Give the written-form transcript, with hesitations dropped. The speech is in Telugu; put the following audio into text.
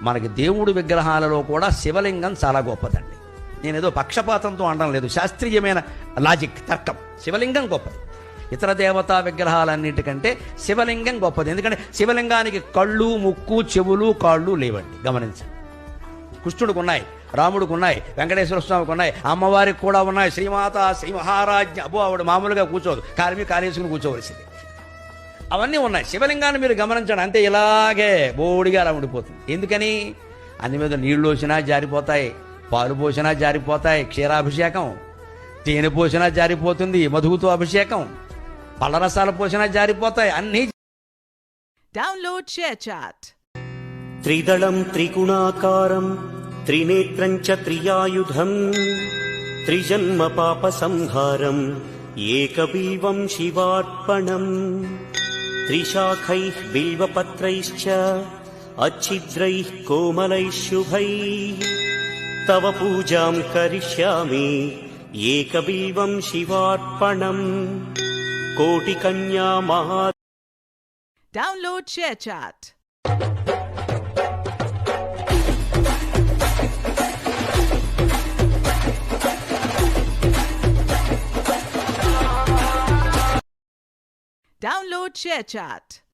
మనకి దేవుడి విగ్రహాలలో కూడా శివలింగం చాలా గొప్పదండి. నేనేదో పక్షపాతంతో అనడం లేదు, శాస్త్రీయమైన లాజిక్, తర్కం. శివలింగం గొప్పది. ఇతర దేవతా విగ్రహాలన్నిటికంటే శివలింగం గొప్పది. ఎందుకంటే శివలింగానికి కళ్ళు, ముక్కు, చెవులు, కాళ్ళు లేవండి. గమనించండి. కృష్ణుడికి ఉన్నాయి, రాముడికి ఉన్నాయి, వెంకటేశ్వర స్వామికి ఉన్నాయి, అమ్మవారికి కూడా ఉన్నాయి. శ్రీమాత, శ్రీ మహారాజ్ఞ. అబ్బో, ఆవిడ మామూలుగా కూర్చోదు, కాలేసుకుని కూర్చోవలసింది. అవన్నీ ఉన్నాయి. శివలింగాన్ని మీరు గమనించండి, అంతే ఇలాగే బోడిగా అలా ఉండిపోతుంది. ఎందుకని? అన్ని మీద నీళ్లు వచ్చినా జారిపోతాయి, పాలు పోసినా జారిపోతాయి, క్షీరాభిషేకం, తేనె పోసినా జారిపోతుంది, మధువుతో అభిషేకం, పళ్ళరసాలు పోసినా జారిపోతాయి అన్నీ. Download share chat. త్రిదళం త్రిగుణాకారం త్రినేత్రం చ త్రియాయుధం త్రిజన్మ పాప సంహారం ఏకబీవం శివార్పణం త్రిశాఖైః బిల్వపత్రైశ్చ అచ్ఛిద్రైః కోమలైః శుభైః తవ పూజాం కరిష్యామి ఏకబీవం శివార్పణం కోటికన్యా మహా. Download share chat. Download ShareChat.